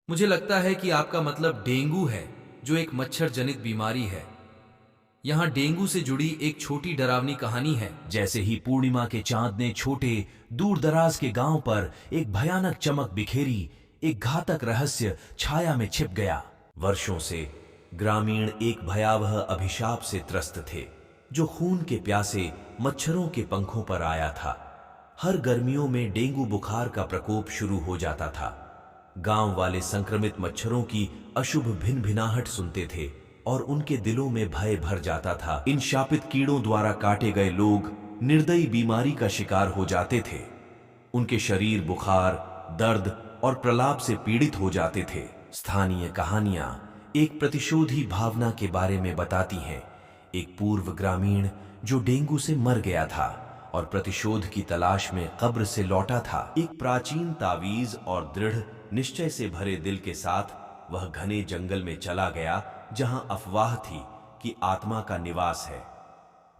मुझे लगता है कि आपका मतलब डेंगू है, जो एक मच्छर जनित बीमारी है। यहाँ डेंगू से जुड़ी एक छोटी डरावनी कहानी है। जैसे ही पूर्णिमा के चांद ने छोटे दूर दराज के गांव पर एक भयानक चमक बिखेरी, एक घातक रहस्य छाया में छिप गया। वर्षों से ग्रामीण एक भयावह अभिशाप से त्रस्त थे, जो खून के प्यासे मच्छरों के पंखों पर आया था। हर गर्मियों में डेंगू बुखार का प्रकोप शुरू हो जाता था। गांव वाले संक्रमित मच्छरों की अशुभ भिनभिनाहट सुनते थे और उनके दिलों में भय भर जाता था। इन शापित कीड़ों द्वारा काटे गए लोग निर्दयी बीमारी का शिकार हो जाते थे। उनके शरीर बुखार, दर्द और प्रलाप से पीड़ित हो जाते थे। स्थानीय कहानियां एक प्रतिशोधी भावना के बारे में बताती हैं। एक पूर्व ग्रामीण जो डेंगू से मर गया था और प्रतिशोध की तलाश में कब्र से लौटा था। एक प्राचीन तावीज और दृढ़ निश्चय से भरे दिल के साथ वह घने जंगल में चला गया, जहां अफवाह थी कि आत्मा का निवास है।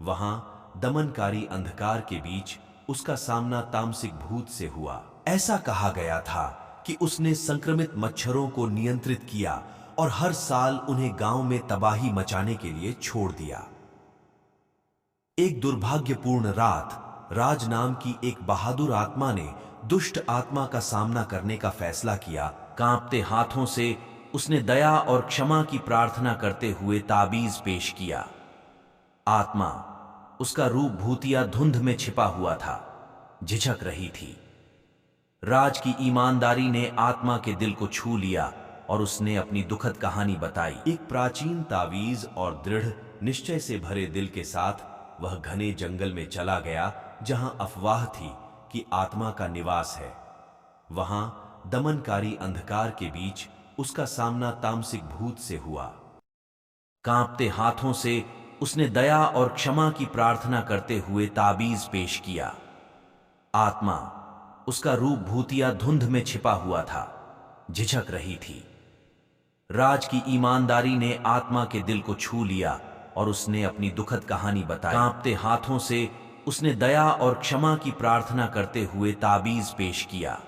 वहां दमनकारी अंधकार के बीच उसका सामना तामसिक भूत से हुआ। ऐसा कहा गया था कि उसने संक्रमित मच्छरों को नियंत्रित किया और हर साल उन्हें गांव में तबाही मचाने के लिए छोड़ दिया। एक दुर्भाग्यपूर्ण रात, राज नाम की एक बहादुर आत्मा ने दुष्ट आत्मा का सामना करने का फैसला किया। कांपते हाथों से उसने दया और क्षमा की प्रार्थना करते हुए ताबीज पेश किया। आत्मा, उसका रूप भूतिया धुंध में छिपा हुआ था, झिझक रही थी। राज की ईमानदारी ने आत्मा के दिल को छू लिया और उसने अपनी दुखद कहानी बताई। एक प्राचीन तावीज और दृढ़ निश्चय से भरे दिल के साथ वह घने जंगल में चला गया, जहां अफवाह थी कि आत्मा का निवास है। वहां दमनकारी अंधकार के बीच उसका सामना तामसिक भूत से हुआ। कांपते हाथों से उसने दया और क्षमा की प्रार्थना करते हुए ताबीज पेश किया। आत्मा, उसका रूप भूतिया धुंध में छिपा हुआ था, झिझक रही थी। राज की ईमानदारी ने आत्मा के दिल को छू लिया और उसने अपनी दुखद कहानी बताई। कांपते हाथों से उसने दया और क्षमा की प्रार्थना करते हुए ताबीज पेश किया।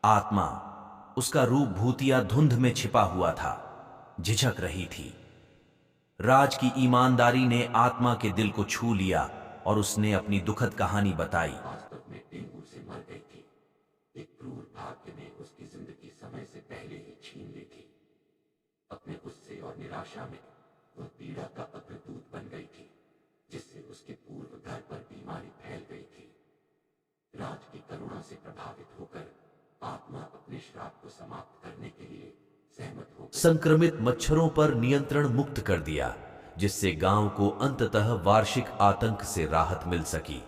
आत्मा, उसका रूप भूतिया धुंध में छिपा हुआ था, झिझक रही थी। राज की ईमानदारी ने आत्मा के दिल को छू लिया और उसने अपनी दुखद कहानी बताई। वास्तव में डेंगू से मर गई थी। एक क्रूर भाग्य ने उसकी जिंदगी समय से पहले ही छीन ली थी। अपने गुस्से और निराशा में वह पीड़ा का अग्रदूत बन गई थी, जिससे उसके पूर्व घर पर बीमारी फैल गई थी। राज की करुणा से प्रभावित होकर आत्मा अपने श्राप को समाप्त करने के लिए सहमत हो गई। संक्रमित मच्छरों पर नियंत्रण मुक्त कर दिया, जिससे गांव को अंततः वार्षिक आतंक से राहत मिल सकी।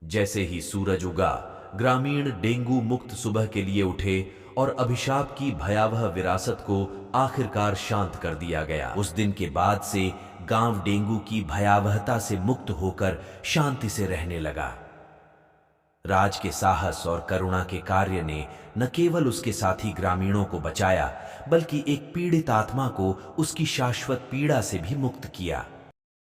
जैसे ही सूरज उगा, ग्रामीण डेंगू मुक्त सुबह के लिए उठे और अभिशाप की भयावह विरासत को आखिरकार शांत कर दिया गया। उस दिन के बाद से गांव डेंगू की भयावहता से मुक्त होकर शांति से रहने लगा। राज के साहस और करुणा के कार्य ने न केवल उसके साथी ग्रामीणों को बचाया, बल्कि एक पीड़ित आत्मा को उसकी शाश्वत पीड़ा से भी मुक्त किया।